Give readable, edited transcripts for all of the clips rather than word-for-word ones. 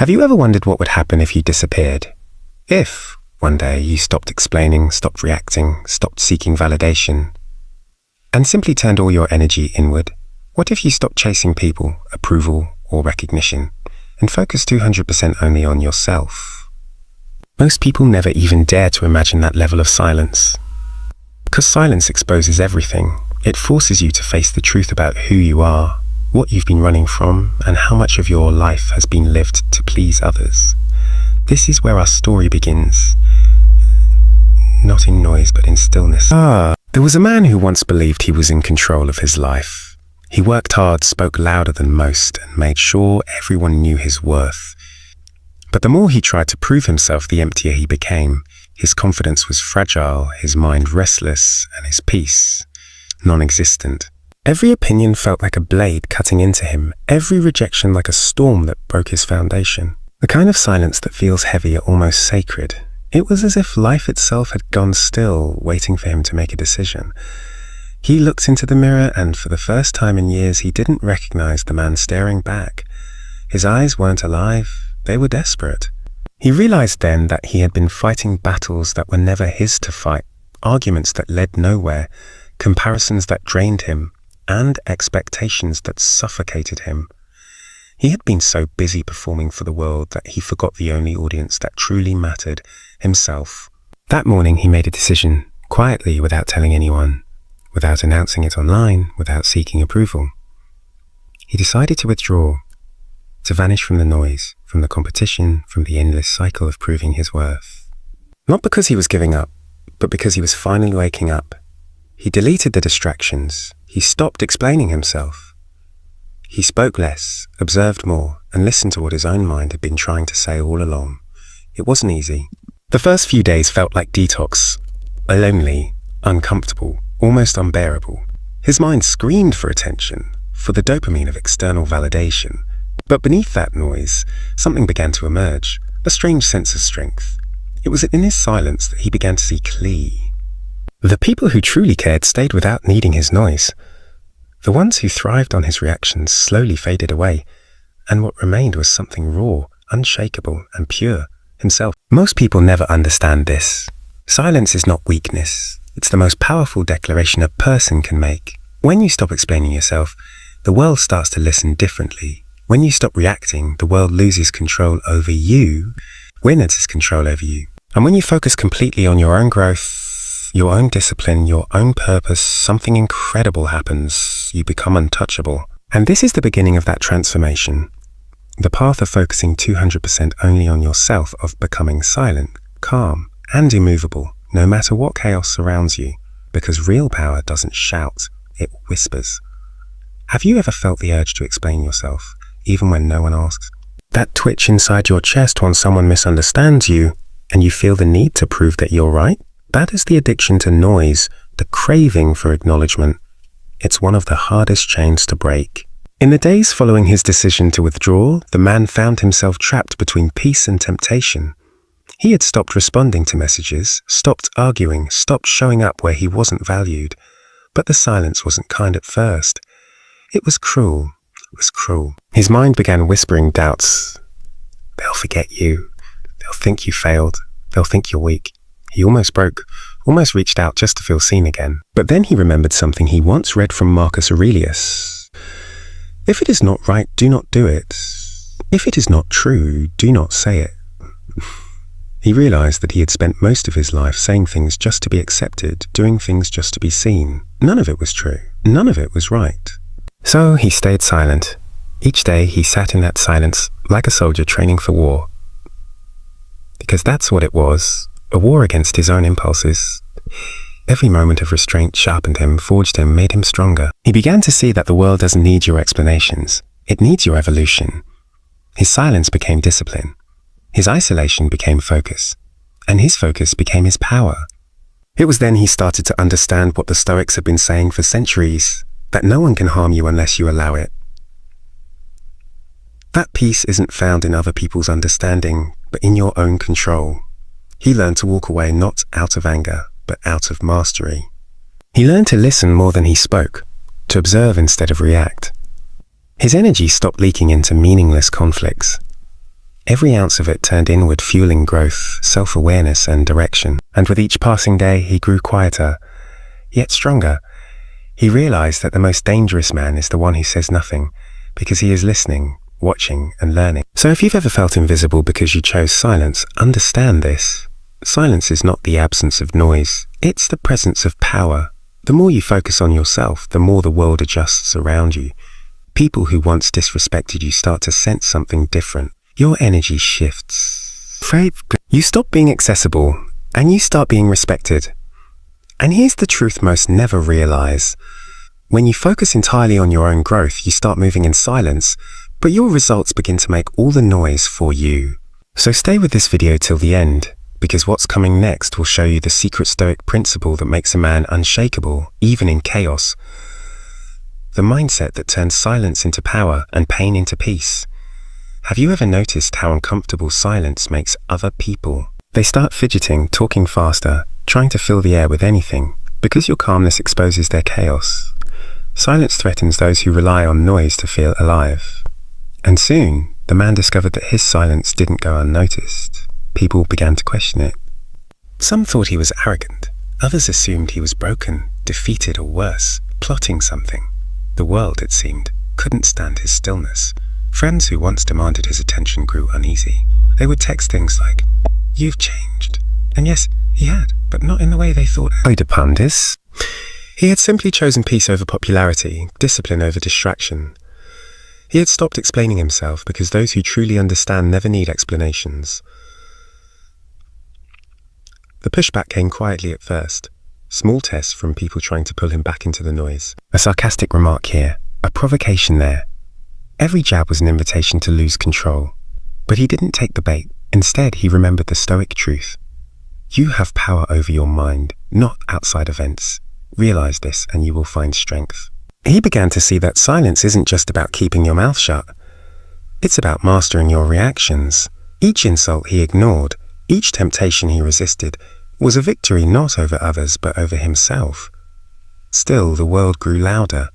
Have you ever wondered what would happen if you disappeared? If, one day, you stopped explaining, stopped reacting, stopped seeking validation, and simply turned all your energy inward? What if you stopped chasing people, approval, or recognition, and focused 200% only on yourself? Most people never even dare to imagine that level of silence. Because silence exposes everything. It forces you to face the truth about who you are, what you've been running from, and how much of your life has been lived to please others. This is where our story begins. Not in noise, but in stillness. There was a man who once believed he was in control of his life. He worked hard, spoke louder than most, and made sure everyone knew his worth. But the more he tried to prove himself, the emptier he became. His confidence was fragile, his mind restless, and his peace non-existent. Every opinion felt like a blade cutting into him, every rejection like a storm that broke his foundation. The kind of silence that feels heavy yet almost sacred. It was as if life itself had gone still, waiting for him to make a decision. He looked into the mirror, and for the first time in years, he didn't recognize the man staring back. His eyes weren't alive, they were desperate. He realized then that he had been fighting battles that were never his to fight, arguments that led nowhere, comparisons that drained him, and expectations that suffocated him. He had been so busy performing for the world that he forgot the only audience that truly mattered, himself. That morning he made a decision, quietly, without telling anyone, without announcing it online, without seeking approval. He decided to withdraw, to vanish from the noise, from the competition, from the endless cycle of proving his worth. Not because he was giving up, but because he was finally waking up. He deleted the distractions. He stopped explaining himself. He spoke less, observed more, and listened to what his own mind had been trying to say all along. It wasn't easy. The first few days felt like detox, lonely, uncomfortable, almost unbearable. His mind screamed for attention, for the dopamine of external validation. But beneath that noise, something began to emerge, a strange sense of strength. It was in his silence that he began to see clearly. The people who truly cared stayed without needing his noise. The ones who thrived on his reactions slowly faded away, and what remained was something raw, unshakable, and pure, himself. Most people never understand this. Silence is not weakness. It's the most powerful declaration a person can make. When you stop explaining yourself, the world starts to listen differently. When you stop reacting, the world loses control over you. Witnesses control over you. And when you focus completely on your own growth, your own discipline, your own purpose, something incredible happens. You become untouchable. And this is the beginning of that transformation. The path of focusing 200% only on yourself, of becoming silent, calm, and immovable, no matter what chaos surrounds you. Because real power doesn't shout, it whispers. Have you ever felt the urge to explain yourself, even when no one asks? That twitch inside your chest when someone misunderstands you, and you feel the need to prove that you're right? That is the addiction to noise, the craving for acknowledgement. It's one of the hardest chains to break. In the days following his decision to withdraw, the man found himself trapped between peace and temptation. He had stopped responding to messages, stopped arguing, stopped showing up where he wasn't valued. But the silence wasn't kind at first. It was cruel. It was cruel. His mind began whispering doubts. They'll forget you. They'll think you failed. They'll think you're weak. He almost broke, almost reached out just to feel seen again. But then he remembered something he once read from Marcus Aurelius. If it is not right, do not do it. If it is not true, do not say it. He realized that he had spent most of his life saying things just to be accepted, doing things just to be seen. None of it was true. None of it was right. So he stayed silent. Each day he sat in that silence like a soldier training for war. Because that's what it was. A war against his own impulses. Every moment of restraint sharpened him, forged him, made him stronger. He began to see that the world doesn't need your explanations. It needs your evolution. His silence became discipline. His isolation became focus. And his focus became his power. It was then he started to understand what the Stoics had been saying for centuries, that no one can harm you unless you allow it. That peace isn't found in other people's understanding, but in your own control. He learned to walk away not out of anger, but out of mastery. He learned to listen more than he spoke, to observe instead of react. His energy stopped leaking into meaningless conflicts. Every ounce of it turned inward, fueling growth, self-awareness, and direction. And with each passing day, he grew quieter, yet stronger. He realized that the most dangerous man is the one who says nothing, because he is listening, watching, and learning. So if you've ever felt invisible because you chose silence, understand this. Silence is not the absence of noise, it's the presence of power. The more you focus on yourself, the more the world adjusts around you. People who once disrespected you start to sense something different. Your energy shifts. You stop being accessible, and you start being respected. And here's the truth most never realize. When you focus entirely on your own growth, you start moving in silence, but your results begin to make all the noise for you. So stay with this video till the end, because what's coming next will show you the secret Stoic principle that makes a man unshakable, even in chaos. The mindset that turns silence into power and pain into peace. Have you ever noticed how uncomfortable silence makes other people? They start fidgeting, talking faster, trying to fill the air with anything, because your calmness exposes their chaos. Silence threatens those who rely on noise to feel alive. And soon, the man discovered that his silence didn't go unnoticed. People began to question it. Some thought he was arrogant. Others assumed he was broken, defeated, or worse, plotting something. The world, it seemed, couldn't stand his stillness. Friends who once demanded his attention grew uneasy. They would text things like, "You've changed." And yes, he had, but not in the way they thought. Oedipus. He had simply chosen peace over popularity, discipline over distraction. He had stopped explaining himself because those who truly understand never need explanations. The pushback came quietly at first. Small tests from people trying to pull him back into the noise. A sarcastic remark here, a provocation there. Every jab was an invitation to lose control. But he didn't take the bait. Instead, he remembered the Stoic truth. You have power over your mind, not outside events. Realize this and you will find strength. He began to see that silence isn't just about keeping your mouth shut. It's about mastering your reactions. Each insult he ignored, each temptation he resisted, was a victory not over others but over himself. Still, the world grew louder.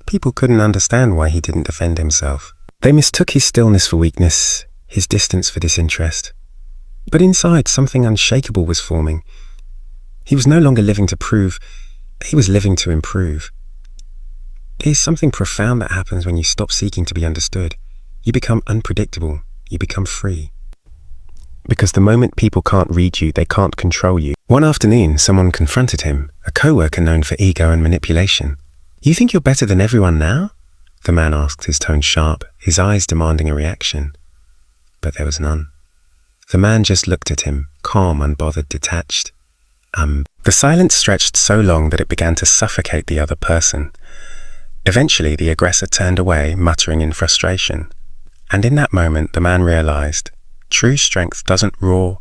People couldn't understand why he didn't defend himself. They mistook his stillness for weakness, his distance for disinterest. But inside, something unshakable was forming. He was no longer living to prove, he was living to improve. There's something profound that happens when you stop seeking to be understood. You become unpredictable, you become free. Because the moment people can't read you, they can't control you. One afternoon, someone confronted him, a co-worker known for ego and manipulation. "You think you're better than everyone now?" The man asked, his tone sharp, his eyes demanding a reaction. But there was none. The man just looked at him, calm, unbothered, detached. The silence stretched so long that it began to suffocate the other person. Eventually, the aggressor turned away, muttering in frustration. And in that moment, the man realized, true strength doesn't roar,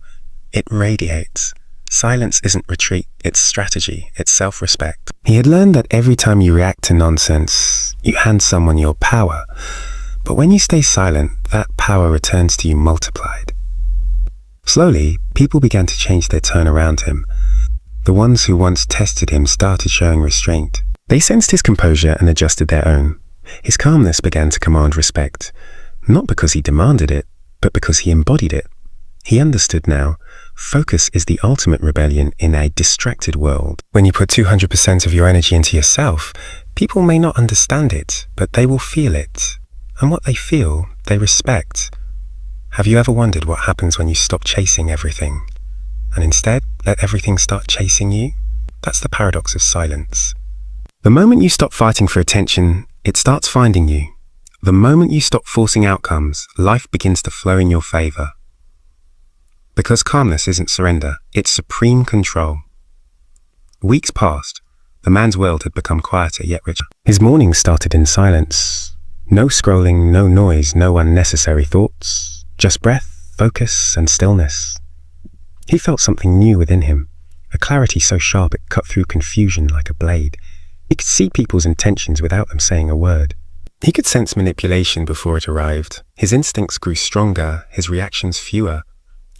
it radiates. Silence isn't retreat, it's strategy, it's self-respect. He had learned that every time you react to nonsense, you hand someone your power. But when you stay silent, that power returns to you multiplied. Slowly, people began to change their tone around him. The ones who once tested him started showing restraint. They sensed his composure and adjusted their own. His calmness began to command respect, not because he demanded it, but because he embodied it. He understood now, focus is the ultimate rebellion in a distracted world. When you put 200% of your energy into yourself, people may not understand it, but they will feel it. And what they feel, they respect. Have you ever wondered what happens when you stop chasing everything, and instead let everything start chasing you? That's the paradox of silence. The moment you stop fighting for attention, it starts finding you. The moment you stop forcing outcomes, life begins to flow in your favor. Because calmness isn't surrender, it's supreme control. Weeks passed. The man's world had become quieter yet richer. His mornings started in silence. No scrolling, no noise, no unnecessary thoughts. Just breath, focus, and stillness. He felt something new within him, a clarity so sharp it cut through confusion like a blade. He could see people's intentions without them saying a word. He could sense manipulation before it arrived. His instincts grew stronger, his reactions fewer.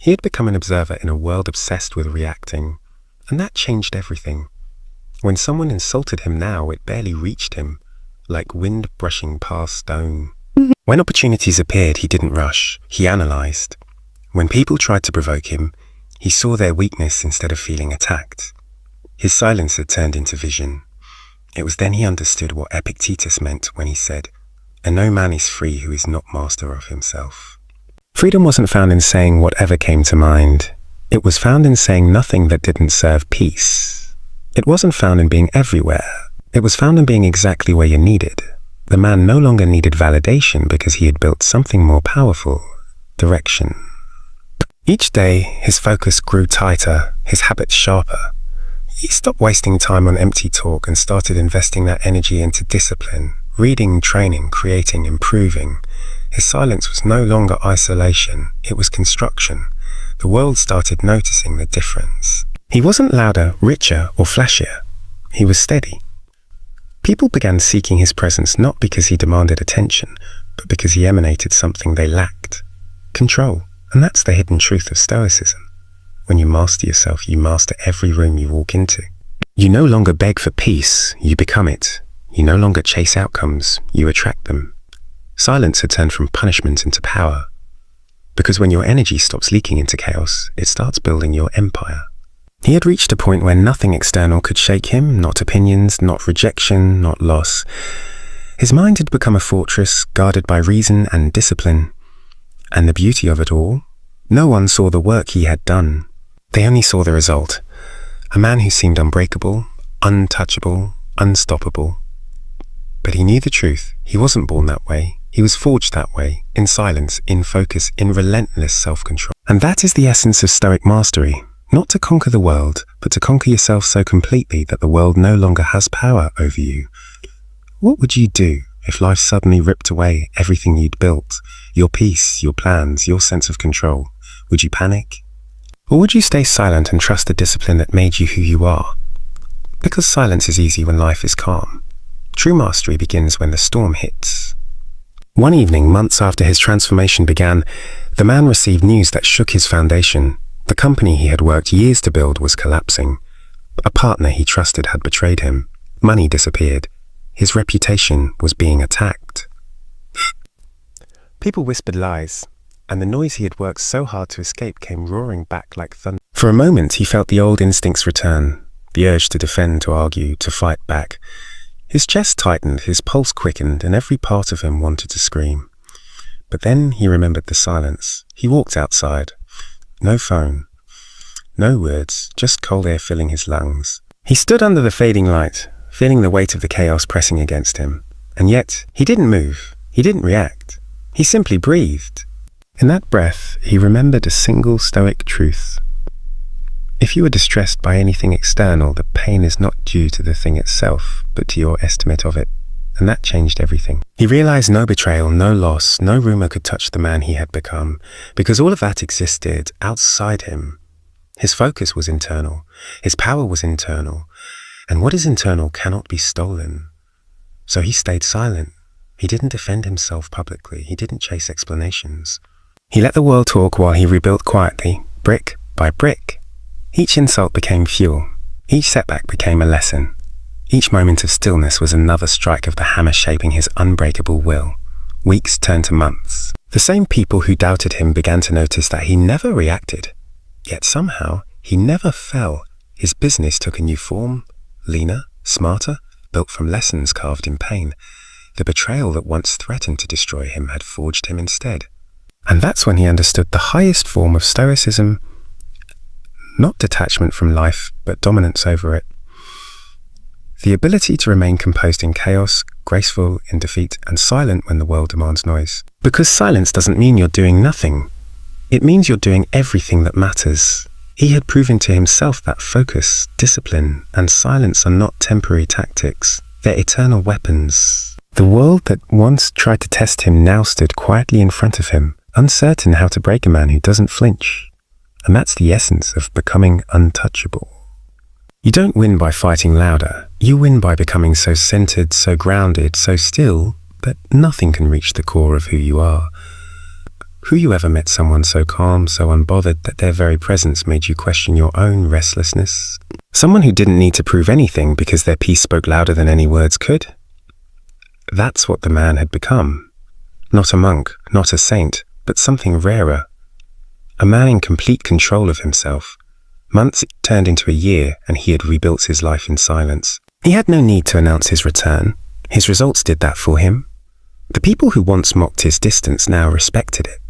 He had become an observer in a world obsessed with reacting, and that changed everything. When someone insulted him now, it barely reached him, like wind brushing past stone. When opportunities appeared, he didn't rush. He analyzed. When people tried to provoke him, he saw their weakness instead of feeling attacked. His silence had turned into vision. It was then he understood what Epictetus meant when he said, "And no man is free who is not master of himself." Freedom wasn't found in saying whatever came to mind. It was found in saying nothing that didn't serve peace. It wasn't found in being everywhere. It was found in being exactly where you're needed. The man no longer needed validation because he had built something more powerful: direction. Each day, his focus grew tighter, his habits sharper. He stopped wasting time on empty talk and started investing that energy into discipline, reading, training, creating, improving. His silence was no longer isolation, it was construction. The world started noticing the difference. He wasn't louder, richer, or flashier. He was steady. People began seeking his presence not because he demanded attention, but because he emanated something they lacked: control. And that's the hidden truth of Stoicism. When you master yourself, you master every room you walk into. You no longer beg for peace, you become it. You no longer chase outcomes, you attract them. Silence had turned from punishment into power. Because when your energy stops leaking into chaos, it starts building your empire. He had reached a point where nothing external could shake him, not opinions, not rejection, not loss. His mind had become a fortress, guarded by reason and discipline. And the beauty of it all, no one saw the work he had done. They only saw the result. A man who seemed unbreakable, untouchable, unstoppable. But he knew the truth. He wasn't born that way. He was forged that way, in silence, in focus, in relentless self-control. And that is the essence of Stoic mastery. Not to conquer the world, but to conquer yourself so completely that the world no longer has power over you. What would you do if life suddenly ripped away everything you'd built? Your peace, your plans, your sense of control. Would you panic? Or would you stay silent and trust the discipline that made you who you are? Because silence is easy when life is calm. True mastery begins when the storm hits. One evening, months after his transformation began, the man received news that shook his foundation. The company he had worked years to build was collapsing. A partner he trusted had betrayed him. Money disappeared. His reputation was being attacked. People whispered lies, and the noise he had worked so hard to escape came roaring back like thunder. For a moment, he felt the old instincts return, the urge to defend, to argue, to fight back. His chest tightened, his pulse quickened, and every part of him wanted to scream. But then he remembered the silence. He walked outside. No phone. No words, just cold air filling his lungs. He stood under the fading light, feeling the weight of the chaos pressing against him. And yet, he didn't move. He didn't react. He simply breathed. In that breath, he remembered a single Stoic truth. If you are distressed by anything external, the pain is not due to the thing itself, but to your estimate of it. And that changed everything. He realized no betrayal, no loss, no rumor could touch the man he had become, because all of that existed outside him. His focus was internal. His power was internal. And what is internal cannot be stolen. So he stayed silent. He didn't defend himself publicly. He didn't chase explanations. He let the world talk while he rebuilt quietly, brick by brick. Each insult became fuel. Each setback became a lesson. Each moment of stillness was another strike of the hammer shaping his unbreakable will. Weeks turned to months. The same people who doubted him began to notice that he never reacted. Yet somehow, he never fell. His business took a new form, leaner, smarter, built from lessons carved in pain. The betrayal that once threatened to destroy him had forged him instead. And that's when he understood the highest form of Stoicism, not detachment from life, but dominance over it. The ability to remain composed in chaos, graceful in defeat, and silent when the world demands noise. Because silence doesn't mean you're doing nothing. It means you're doing everything that matters. He had proven to himself that focus, discipline, and silence are not temporary tactics. They're eternal weapons. The world that once tried to test him now stood quietly in front of him, uncertain how to break a man who doesn't flinch. And that's the essence of becoming untouchable. You don't win by fighting louder. You win by becoming so centered, so grounded, so still, that nothing can reach the core of who you are. Who you ever met someone so calm, so unbothered that their very presence made you question your own restlessness? Someone who didn't need to prove anything because their peace spoke louder than any words could? That's what the man had become. Not a monk, not a saint, but something rarer. A man in complete control of himself. Months turned into a year, and he had rebuilt his life in silence. He had no need to announce his return. His results did that for him. The people who once mocked his distance now respected it.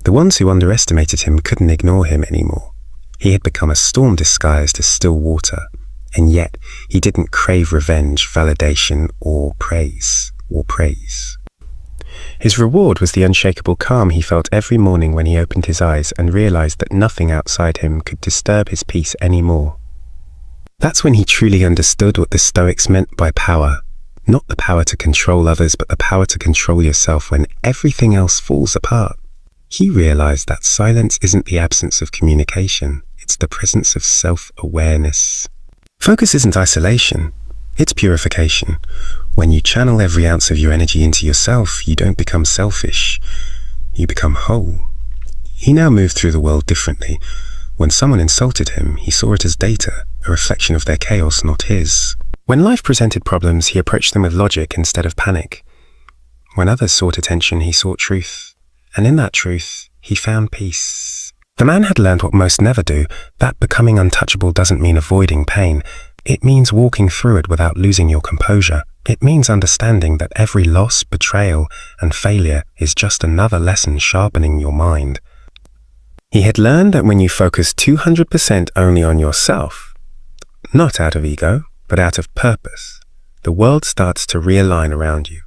The ones who underestimated him couldn't ignore him anymore. He had become a storm disguised as still water, and yet he didn't crave revenge, validation, or praise. His reward was the unshakable calm he felt every morning when he opened his eyes and realized that nothing outside him could disturb his peace anymore. That's when he truly understood what the Stoics meant by power. Not the power to control others, but the power to control yourself when everything else falls apart. He realized that silence isn't the absence of communication, it's the presence of self-awareness. Focus isn't isolation, it's purification. When you channel every ounce of your energy into yourself, you don't become selfish, you become whole. He now moved through the world differently. When someone insulted him, he saw it as data, a reflection of their chaos, not his. When life presented problems, he approached them with logic instead of panic. When others sought attention, he sought truth. And in that truth, he found peace. The man had learned what most never do, that becoming untouchable doesn't mean avoiding pain. It means walking through it without losing your composure. It means understanding that every loss, betrayal, and failure is just another lesson sharpening your mind. He had learned that when you focus 200% only on yourself, not out of ego, but out of purpose, the world starts to realign around you.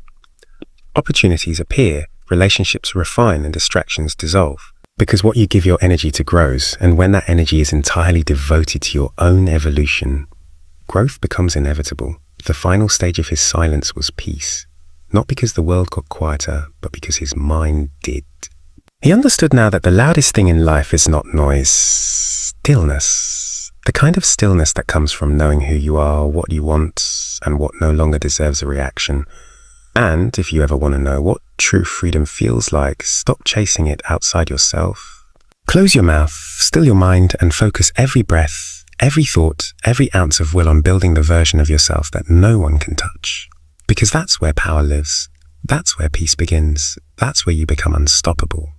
Opportunities appear, relationships refine, and distractions dissolve. Because what you give your energy to grows, and when that energy is entirely devoted to your own evolution, growth becomes inevitable. The final stage of his silence was peace, not because the world got quieter, but because his mind did. He understood now that the loudest thing in life is not noise, stillness. The kind of stillness that comes from knowing who you are, what you want, and what no longer deserves a reaction. And if you ever want to know what true freedom feels like, stop chasing it outside yourself. Close your mouth, still your mind, and focus every breath, every thought, every ounce of will on building the version of yourself that no one can touch. Because that's where power lives. That's where peace begins. That's where you become unstoppable.